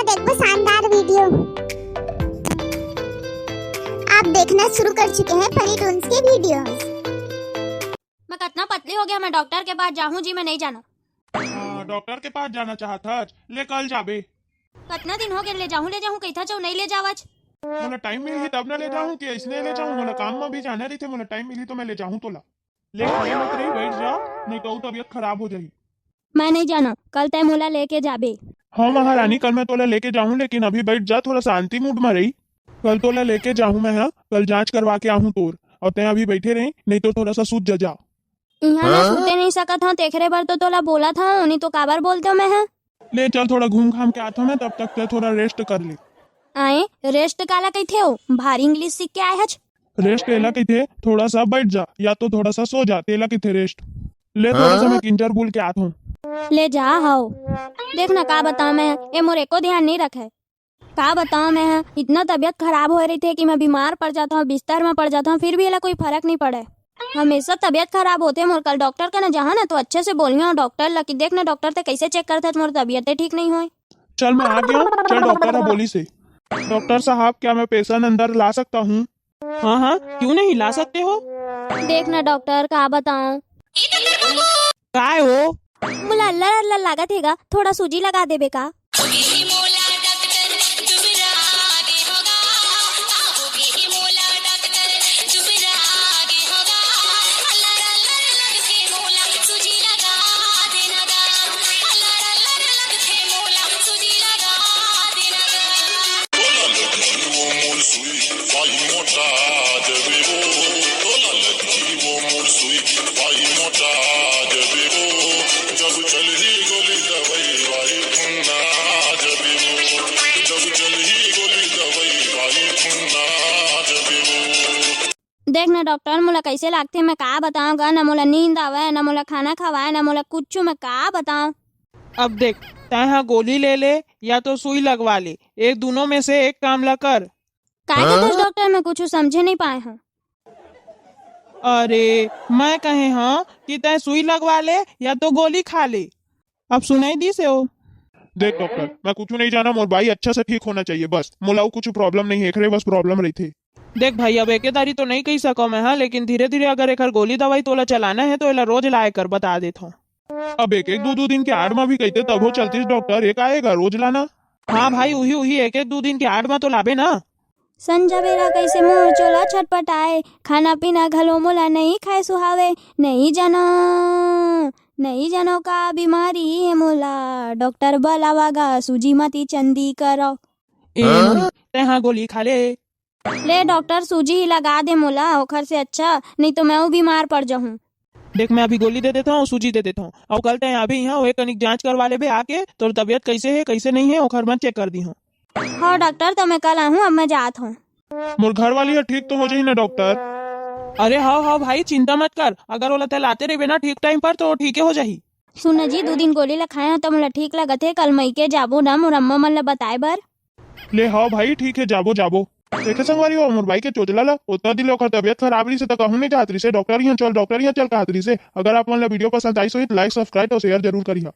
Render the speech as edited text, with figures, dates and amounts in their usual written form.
देखो शानदार वीडियो। आप देखना शुरू कर चुके हैं फनी टून्स के वीडियोस। मैं कितना पतली हो गया, मैं डॉक्टर के पास जाऊँ जी? मैं नहीं जाना। डॉक्टर के पास जाना चाहता ले कल जाबे। कितना दिन हो गए ले जाऊँ कही था नहीं ले जावज। मोला टाइम मिली तब ना ले जाऊँ कि इसने ले जाऊँ? मोला काम में भी जाना रही थे, मोला टाइम मिली तो मैं ले जाऊँ तोला। ले खाए मत रही, बैठ जा, नहीं तो तबीयत खराब हो जाएगी। मैं नहीं जाना, कल तय मोला लेके जाबे। हाँ महारानी, कल मैं तोला लेके जाऊँ, लेकिन अभी बैठ जा, थोड़ा शांति मूड में रही। कल तोला लेके जाऊँ मैं, हाँ कल जांच करवा के आऊँ तोर, और तय अभी बैठे रही, नहीं तो थोड़ा सा सूझ जा। यहाँ मैं सूते नहीं सकत हूँ, तेखरे बार तो तोला बोला था, नहीं तो काबर बोलते हो मैं है। ले चल थोड़ा घूम घाम के आता हूँ मैं, तब तक तय थोड़ा रेस्ट कर ले। आए रेस्ट काला कही थे हो, भारी इंग्लिश सीख के आए हज। रेस्ट तेला की थे, थोड़ा सा बैठ जा या तो थोड़ा सा सो जा, तेला की थे रेस्ट। ले थोड़ा सा मैं किंजर बोल के आता हूँ। ले जा हाओ, देखना का बताऊँ मैं, ये मोरे को ध्यान नहीं रखे। का बताऊँ मैं, इतना तबीयत खराब हो रही थी कि मैं बीमार पड़ जाता हूँ, बिस्तर में पड़ जाता हूँ, फिर भी ये कोई फर्क नहीं पड़े। हमेशा तबीयत खराब होते मोर। कल डॉक्टर का ना जहाँ ना तो अच्छे से बोलियो डॉक्टर लकी, देखना डॉक्टर ते कैसे चेक करते मोर तबीयत ठीक नहीं हुई। चल मैं आ गया हूँ, चल डॉक्टर बोली से। डॉक्टर साहब क्या मैं पेशेंट अंदर ला सकता हूँ? हाँ हाँ, क्यों नहीं ला सकते हो। देखना डॉक्टर का बताऊं, काय हो? मुला अल्लाह अल्लाह लागत हैगा, थोड़ा सूजी लगा देबे का। देखना डॉक्टर मोला कैसे लागते मैं का बताऊंगा, ना मोला नींद आवे, ना मोला खाना खवाए, ना मोला कुछ, मैं का बताऊं। अब देख, तय गोली ले ले या तो सुई लगवा ले, एक दोनों में से एक काम ला कर। काय कहते हो डॉक्टर, मैं कुछ समझे नहीं पाए हूँ। अरे मैं कहे हाँ कि तय सुई लगवा ले या तो गोली खा ले। अब सुनाई दी से हो। देख डॉक्टर, मैं कुछ नहीं जाना, मोर भाई अच्छा से ठीक होना चाहिए बस, मोला कुछ प्रॉब्लम नहीं है, एकरे बस प्रॉब्लम रही थी। देख भाई, अब एकेदारी तो नहीं कही सको मैं, हाँ लेकिन धीरे धीरे अगर एक गोली दवाई तोला चलाना है तो एला रोज लाए कर बता देता हूँ। अब एक एक दो दिन के आड़ में भी कहते तब हो चलती डॉक्टर, एक आएगा रोज लाना। हाँ भाई, वही वही एक एक दो दिन के आड़ में तो लाबे ना। संजा बेरा कैसे मोर चोला छटपटाए, खाना पीना घलो मोला नहीं खाए सुहावे, नहीं जानो का बीमारी है मोला, डॉक्टर बलावागा सूजी मती चंदी करो। तय हाँ गोली खा ले। ले डॉक्टर सूजी ही लगा दे मोला, ओखर से अच्छा, नहीं तो मैं बीमार पड़ जाऊँ। देख मैं अभी गोली दे देता हूँ, सूजी दे देता हूँ, और कल तय अभी यहाँ वो कनिक जांच करवा ले बे आके, तो तबियत कैसे है कैसे नहीं है ओखर में चेक कर दी हूँ। हाँ डॉक्टर, तो मैं कल आऊँ, अब मैं जात हूँ। मोर घर वाली है ठीक तो हो जाही ना डॉक्टर? अरे हाँ हाँ भाई, चिंता मत कर, अगर वो लते लाते रहे ना ठीक टाइम पर तो ठीक हो जाही। सुन जी, 2 दिन गोली लखाए तो मोला ठीक लगत है, कल मई के जाबो ना मोर अम्मा मन ला बताए बर। ले हाँ भाई ठीक है, जाबो जाबो। देखे संगवारी हो मोर भाई के चोचला ला उतना दिल ओकर तबियत खराब रही से तो कहूँ नहीं चाहत रही से, डॉक्टर यहाँ चल कहत रही से। अगर आप मन ला वीडियो पसंद आई सो लाइक सब्सक्राइब और शेयर जरूर करिए।